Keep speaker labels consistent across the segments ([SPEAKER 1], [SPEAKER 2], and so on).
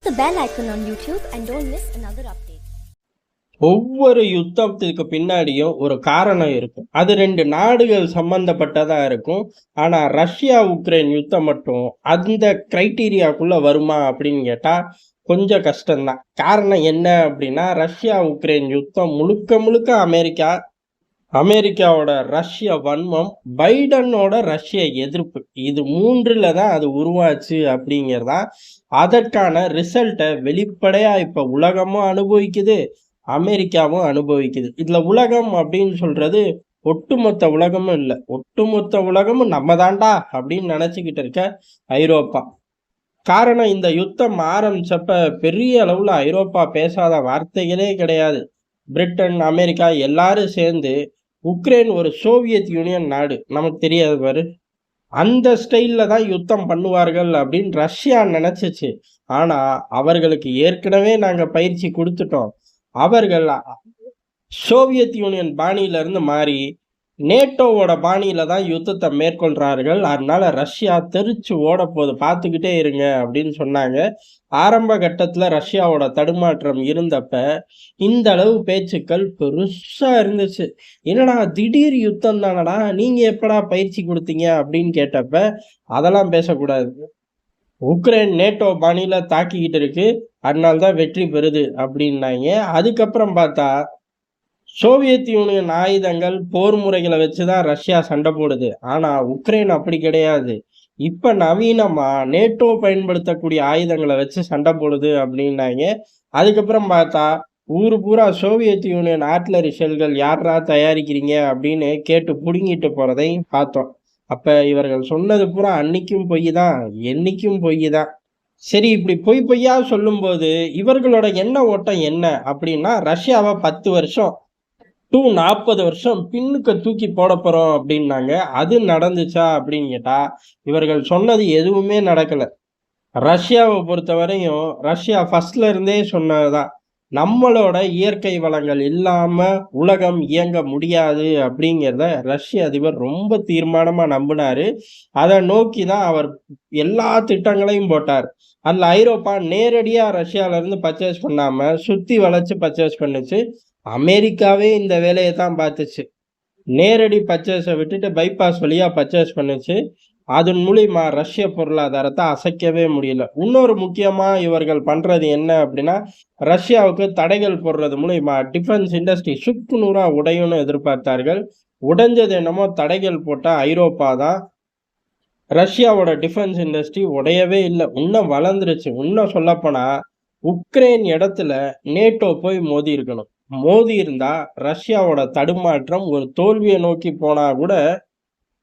[SPEAKER 1] the bell icon on YouTube and don't miss another update.
[SPEAKER 2] ஒவ்வொரு யுத்தத்துக்கு பின்னாடியும் ஒரு காரணம் இருக்கும். அது 2 நாடுகள் சம்பந்தப்பட்டதா இருக்கும். ஆனா ரஷ்யா உக்ரைன் யுத்தம் மட்டும் அந்த கிரைட்டீரியாக்குள்ள வருமா அப்படின்னு கேட்டா கொஞ்சம் கஷ்டம்தான். காரணம் என்ன அப்படின்னா, ரஷ்யா உக்ரைன் யுத்தம் முழுக்க முழுக்க அமெரிக்காவோட ரஷ்ய வன்மம், பைடனோட ரஷ்ய எதிர்ப்பு, இது 3ல தான் அது உருவாச்சு அப்படிங்கிறதா அதற்கான ரிசல்ட்டை வெளிப்படையா இப்ப உலகமும் அனுபவிக்குது, அமெரிக்காவும் அனுபவிக்குது. இதுல உலகம் அப்படின்னு சொல்றது ஒட்டுமொத்த உலகமும் இல்லை, ஒட்டுமொத்த உலகமும் நம்ம தாண்டா அப்படின்னு நினைச்சுக்கிட்டு இருக்க ஐரோப்பா. காரணம், இந்த யுத்தம் ஆரம்பிச்சப்ப பெரிய அளவுல ஐரோப்பா பேசாத வார்த்தைகளே கிடையாது. பிரிட்டன், அமெரிக்கா எல்லாரும் சேர்ந்து உக்ரைன் ஒரு சோவியத் யூனியன் நாடு, நமக்கு தெரியாது பாரு, அந்த ஸ்டைல்ல தான் யுத்தம் பண்ணுவார்கள் அப்படின்னு ரஷ்யா நினைச்சிச்சு. ஆனா அவர்களுக்கு ஏற்கனவே நாங்க பயிற்சி கொடுத்துட்டோம். அவர்கள் சோவியத் யூனியன் பாணியில இருந்து மாறி நேட்டோவோட பாணியில தான் யுத்தத்தை மேற்கொள்றார்கள். அதனால ரஷ்யா தெரிச்சு ஓட போது, பார்த்துக்கிட்டே இருங்க அப்படின்னு சொன்னாங்க. ஆரம்ப கட்டத்துல ரஷ்யாவோட தடுமாற்றம் இருந்தப்ப இந்த அளவு பேச்சுக்கள் பெருசா இருந்துச்சு. என்னடா திடீர் யுத்தம் தானடா, நீங்க எப்படா பயிற்சி கொடுத்தீங்க அப்படின்னு கேட்டப்ப அதெல்லாம் பேசக்கூடாது, உக்ரைன் நேட்டோ பாணியில தாக்கிக்கிட்டு இருக்கு, அதனால்தான் வெற்றி பெறுது அப்படின்னாங்க. அதுக்கப்புறம் பார்த்தா சோவியத் யூனியன் ஆயுதங்கள், போர் முறைகளை வச்சுதான் ரஷ்யா சண்டை போடுது. ஆனா உக்ரைன் அப்படி கிடையாது. இப்ப நவீனமா நேட்டோ பயன்படுத்தக்கூடிய ஆயுதங்களை வச்சு சண்டை போடுது அப்படின்னாங்க. அதுக்கப்புறம் பார்த்தா ஊரு பூரா சோவியத் யூனியன் ஆர்ட்லரி ஷெல்கள் யாரா தயாரிக்கிறீங்க அப்படின்னு கேட்டு புடுங்கிட்டு போறதையும் பார்த்தோம். அப்ப இவர்கள் சொன்னது பூரா அன்னைக்கும் பொய் தான், என்னைக்கும் பொய் தான். சரி, இப்படி பொய்யா சொல்லும்போது இவர்களோட எண்ண ஓட்டம் என்ன அப்படின்னா, ரஷ்யாவை 10 வருஷம் 40 வருஷம் பின்னுக்கு தூக்கி போட போறோம் அப்படின்னாங்க. அது நடந்துச்சா அப்படின்னு கேட்டா இவர்கள் சொன்னது எதுவுமே நடக்கல. ரஷ்யாவை பொறுத்த வரையும் ரஷ்யா ஃபர்ஸ்ட்ல இருந்தே சொன்னதுதான், நம்மளோட இயற்கை வளங்கள் இல்லாம உலகம் இயங்க முடியாது அப்படிங்கிறத ரஷ்ய அதிபர் ரொம்ப தீர்மானமா நம்பினாரு. அதை நோக்கி தான் அவர் எல்லா திட்டங்களையும் போட்டார். அதுல ஐரோப்பா நேரடியா ரஷ்யால இருந்து பர்ச்சேஸ் பண்ணாம சுத்தி வளைச்சு பர்ச்சேஸ் பண்ணுச்சு. அமெரிக்காவே இந்த வேலையை தான் பார்த்துச்சு. நேரடி பர்ச்சேஸை விட்டுட்டு பைபாஸ் வழியா பர்ச்சேஸ் பண்ணுச்சு. அதன் மூலியமா ரஷ்ய பொருளாதாரத்தை அசைக்கவே முடியல. இன்னொரு முக்கியமா இவர்கள் பண்றது என்ன அப்படின்னா, ரஷ்யாவுக்கு தடைகள் போடுறது மூலியமா டிஃபென்ஸ் இண்டஸ்ட்ரி சுக்கு நூறா உடையும்னு எதிர்பார்த்தார்கள். உடைஞ்சது என்னமோ தடைகள் போட்ட ஐரோப்பா தான். ரஷ்யாவோட டிஃபென்ஸ் இண்டஸ்ட்ரி உடையவே இல்லை, இன்னும் வளர்ந்துருச்சு. இன்னும் சொல்லப்போனா உக்ரைன் இடத்துல நேட்டோ போய் மோதி இருக்கணும். மோதி இருந்தா ரஷ்யாவோட தடுமாற்றம் ஒரு தோல்வியை நோக்கி போனா கூட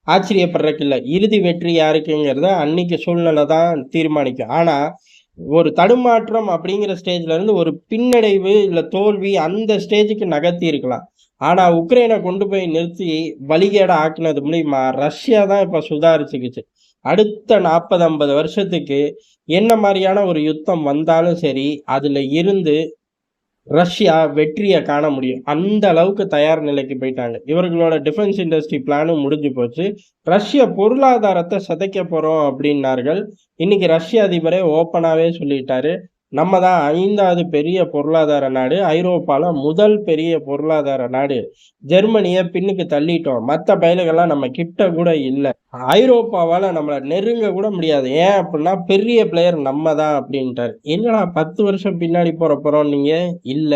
[SPEAKER 2] ஆச்சரியப்படுறதுக்கு இல்லை. இறுதி வெற்றி யாருக்குங்கிறத அன்னைக்கு சூழ்நிலை தான் தீர்மானிக்கும். ஆனா ஒரு தடுமாற்றம் அப்படிங்கிற ஸ்டேஜ்ல இருந்து ஒரு பின்னடைவு இல்ல தோல்வி அந்த ஸ்டேஜுக்கு நகர்த்தி இருக்கலாம். ஆனா உக்ரைனை கொண்டு போய் நிறுத்தி பலிகேட ஆக்குனது மூலியமா ரஷ்யா தான் இப்ப சுதாரிச்சுக்கிச்சு. அடுத்த 40-50 வருஷத்துக்கு என்ன மாதிரியான ஒரு யுத்தம் வந்தாலும் சரி, அதுல இருந்து ரஷ்யா வெற்றியை காண முடியும். அந்த அளவுக்கு தயார் நிலைக்கு போயிட்டாங்க. இவர்களோட டிஃபென்ஸ் இண்டஸ்ட்ரி பிளானும் முடிஞ்சு போச்சு. ரஷ்ய பொருளாதாரத்தை சிதைக்க போறோம் அப்படின்னார்கள். இன்னைக்கு ரஷ்ய அதிபரே ஓப்பனாவே சொல்லிட்டாரு, நம்ம தான் 5வது பெரிய பொருளாதார நாடு, ஐரோப்பால முதல் பெரிய பொருளாதார நாடு. ஜெர்மனியை பின்னுக்கு தள்ளிட்டோம், மற்ற பயலுகள்லாம் நம்ம கிட்ட கூட இல்லை, ஐரோப்பாவால நம்மளை நெருங்க கூட முடியாது. ஏன் அப்படின்னா பெரிய பிளேயர் நம்ம தான் அப்படின்ட்டாரு. என்னடா 10 வருஷம் பின்னாடி போறோம் நீங்க? இல்ல.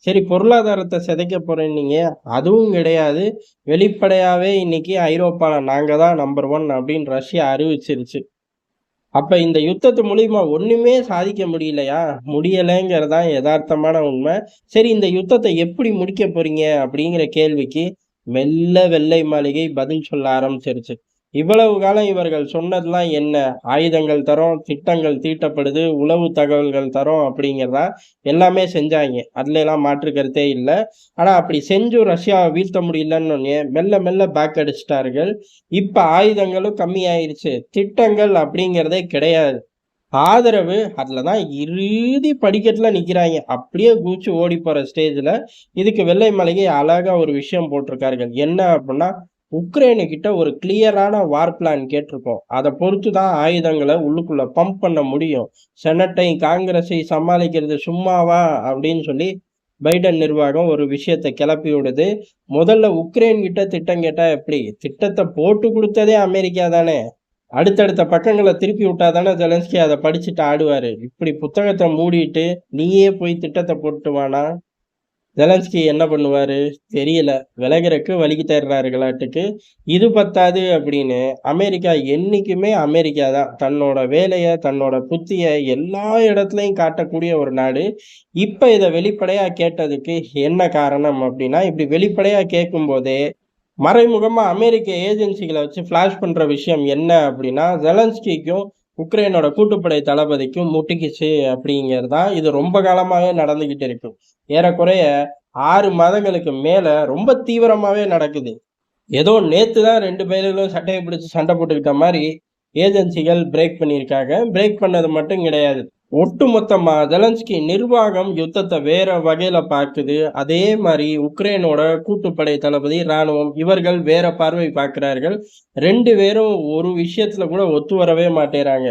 [SPEAKER 2] சரி, பொருளாதாரத்தை சிதைக்க போறேன் நீங்க? அதுவும் கிடையாது. வெளிப்படையாவே இன்னைக்கு ஐரோப்பால நாங்க தான் நம்பர் 1 அப்படின்னு ரஷ்யா அறிவிச்சிருச்சு. அப்ப இந்த யுத்தத்து மூலியமா ஒண்ணுமே சாதிக்க முடியலையா? முடியலைங்கிறதான் யதார்த்தமான உண்மை. சரி, இந்த யுத்தத்தை எப்படி முடிக்க போறீங்க அப்படிங்கிற கேள்விக்கு மெல்ல வெள்ளை மாளிகை பதில் சொல்ல ஆரம்பிச்சிருச்சு. இவ்வளவு காலம் இவர்கள் சொன்னதெல்லாம் என்ன? ஆயுதங்கள் தரோம், திட்டங்கள் தீட்டப்படுது, உளவு தகவல்கள் தரோம் அப்படிங்கிறதா எல்லாமே செஞ்சாங்க. அதுல எல்லாம் மாற்று கருத்தே இல்லை. ஆனா அப்படி செஞ்சும் ரஷ்யாவை வீழ்த்த முடியலன்னு மெல்ல மெல்ல பேக் அடிச்சிட்டார்கள். இப்ப ஆயுதங்களும் கம்மியாயிருச்சு, திட்டங்கள் அப்படிங்கிறதே கிடையாது. ஆதரவு அதுலதான் இறுதி படிக்கட்டுல நிக்கிறாங்க, அப்படியே கூச்சு ஓடி போற ஸ்டேஜ்ல. இதுக்கு வெள்ளை மாளிகை அழகா ஒரு விஷயம் போட்டிருக்கார்கள். என்ன அப்படின்னா, உக்ரைனு கிட்ட ஒரு கிளியரான வார் பிளான் கேட்டிருக்கோம். அதை பொறுத்து தான் ஆயுதங்களை உள்ளுக்குள்ள பம்ப் பண்ண முடியும். செனட்டை காங்கிரஸை சமாளிக்கிறது சும்மாவா அப்படின்னு சொல்லி பைடன் நிர்வாகம் ஒரு விஷயத்தை கிளப்பி விடுது. முதல்ல உக்ரைன் கிட்ட திட்டம் கேட்டா எப்படி? திட்டத்தை போட்டு கொடுத்ததே அமெரிக்கா தானே. அடுத்தடுத்த பக்கங்களை திருப்பி விட்டா தானே ஜெலன்ஸ்கி அதை படிச்சுட்டு ஆடுவாரு. இப்படி புத்தகத்தை மூடிட்டு நீயே போய் திட்டத்தை போட்டு வானா ஜெலன்ஸ்கி என்ன பண்ணுவாரு தெரியல. விலகிறக்கு வலிக்கு தேடுறாருகளாட்டுக்கு. இது பத்தாது அப்படின்னு அமெரிக்கா என்னைக்குமே அமெரிக்கா தான். தன்னோட வேலையை தன்னோட புத்திய எல்லா இடத்துலையும் காட்டக்கூடிய ஒரு நாடு. இப்ப இதை வெளிப்படையா கேட்டதுக்கு என்ன காரணம் அப்படின்னா, இப்படி வெளிப்படையா கேட்கும் போதே மறைமுகமா அமெரிக்க ஏஜென்சிகளை வச்சு ஃபிளாஷ் பண்ற விஷயம் என்ன அப்படின்னா, ஜெலன்ஸ்கிக்கும் உக்ரைனோட கூட்டுப்படை தளபதிக்கும் முட்டிக்கிச்சு அப்படிங்கிறதா. இது ரொம்ப காலமாவே நடந்துகிட்டு இருக்கு. ஏறக்குறைய 6 மாதங்களுக்கு மேல ரொம்ப தீவிரமாவே நடக்குது. ஏதோ நேத்து தான் 2 பேர்களும் சட்டையை பிடிச்சு சண்டை போட்டுக்கிட்ட மாதிரி ஏஜென்சிகள் பிரேக் பண்ணியிருக்காங்க. பிரேக் பண்ணது மட்டும் கிடையாது, ஒட்டுமொத்தமா ஜெலன்ஸ்கி நிர்வாகம் யுத்தத்தை வேற வகையில பார்க்குது. அதே மாதிரி உக்ரைனோட கூட்டுப்படை தளபதி இராணுவம் இவர்கள் வேற பார்வை பார்க்கிறார்கள். 2 பேரும் ஒரு விஷயத்துல கூட ஒத்து வரவே மாட்டேறாங்க.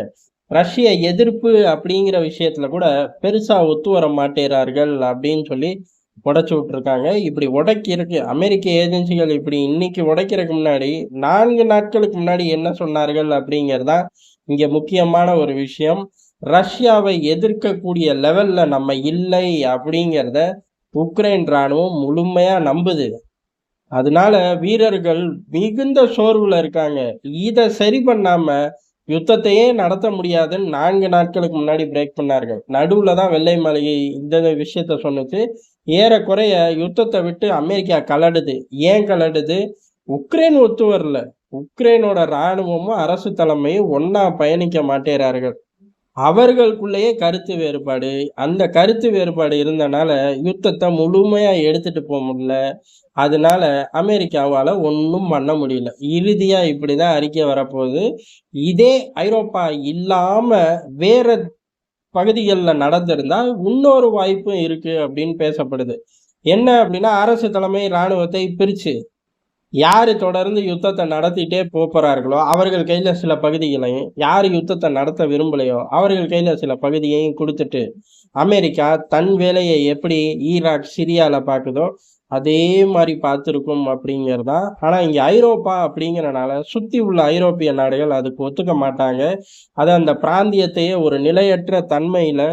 [SPEAKER 2] ரஷ்ய எதிர்ப்பு அப்படிங்கிற விஷயத்துல கூட பெருசா ஒத்து வர மாட்டேறார்கள் அப்படின்னு சொல்லி உடைச்சு விட்டுருக்காங்க. இப்படி உடைக்கிறதுக்கு அமெரிக்க ஏஜென்சிகள் இப்படி இன்னைக்கு உடைக்கிறதுக்கு முன்னாடி 4 நாட்களுக்கு முன்னாடி என்ன சொன்னார்கள் அப்படிங்கிறதா இங்க முக்கியமான ஒரு விஷயம். ரஷ்யாவை எதிர்க்கக்கூடிய லெவல்ல நம்ம இல்லை அப்படிங்கிறத உக்ரைன் ராணுவம் முழுமையா நம்புது. அதனால வீரர்கள் மிகுந்த சோர்வுல இருக்காங்க. இதை சரி பண்ணாம யுத்தத்தையே நடத்த முடியாதுன்னு 4 நாட்களுக்கு முன்னாடி பிரேக் பண்ணார்கள். நடுவுல தான் வெள்ளை மாளிகை இந்த விஷயத்த சொன்னுச்சு. ஏறக்குறைய யுத்தத்தை விட்டு அமெரிக்கா கலடுது. ஏன் கலடுது? உக்ரைன் ஒத்து வரல. உக்ரைனோட இராணுவமும் அரசு தலைமையும் ஒன்னா பயணிக்க மாட்டேறார்கள். அவர்களுக்குள்ளேயே கருத்து வேறுபாடு. அந்த கருத்து வேறுபாடு இருந்தனால யுத்தத்தை முழுமையா எடுத்துட்டு போக முடியல. அதனால அமெரிக்காவால ஒன்றும் பண்ண முடியல. இறுதியா இப்படிதான் அறிக்கை வரப்போகுது. இதே ஐரோப்பா இல்லாம வேற பகுதிகளில் நடந்திருந்தா இன்னொரு வாய்ப்பும் இருக்கு அப்படின்னு பேசப்படுது. என்ன அப்படின்னா, அரசு தலைமை இராணுவத்தை பிரிச்சு யாரு தொடர்ந்து யுத்தத்தை நடத்திட்டே போறார்களோ அவர்கள் கையில சில பகுதிகளையும், யாரு யுத்தத்தை நடத்த விரும்பலையோ அவர்கள் கையில சில பகுதியையும் கொடுத்துட்டு, அமெரிக்கா தன் வேலையை எப்படி ஈராக் சிரியால பாக்குதோ அதே மாதிரி பார்த்துருக்கும் அப்படிங்கிறதா. ஆனா இங்க ஐரோப்பா அப்படிங்கிறனால சுத்தி உள்ள ஐரோப்பிய நாடுகள் அதுக்கு ஒத்துக்க மாட்டாங்க. அது அந்த பிராந்தியத்தையே ஒரு நிலையற்ற தன்மையில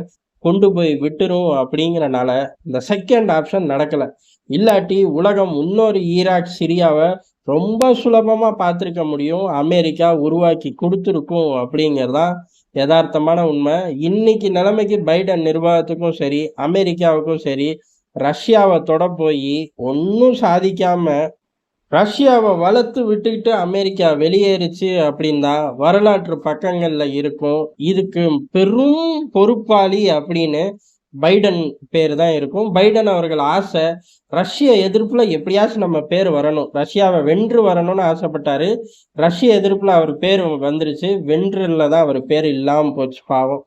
[SPEAKER 2] கொண்டு போய் விட்டுரும் அப்படிங்கிறனால இந்த செகண்ட் ஆப்ஷன் நடக்கல. இல்லாட்டி உலகம் இன்னொரு ஈராக் சிரியாவை ரொம்ப சுலபமா பார்த்துருக்க முடியும். அமெரிக்கா உருவாக்கி கொடுத்துருக்கும் அப்படிங்கிறதா யதார்த்தமான உண்மை. இன்னைக்கு நிலைமைக்கு பைடன் நிர்வாகத்துக்கும் சரி அமெரிக்காவுக்கும் சரி ரஷ்யாவை தொட போய் ஒன்றும் சாதிக்காம ரஷ்யாவை வளர்த்து விட்டுக்கிட்டு அமெரிக்கா வெளியேறுச்சு அப்படின்னா வரலாற்று பக்கங்கள்ல இருக்கும். இதுக்கு பெரும் பொறுப்பாளி அப்படின்னு பைடன் பேர் தான் இருக்கும். பைடன் அவர்கள் ஆசை ரஷ்ய எதிர்ப்புல எப்படியாச்சும் நம்ம பேர் வரணும், ரஷ்யாவை வென்று வரணும்னு ஆசைப்பட்டாரு. ரஷ்ய எதிர்ப்புல அவர் பேர் வந்துருச்சு, வென்றுல தான் அவர் பேர் இல்லாம போச்சு பாவம்.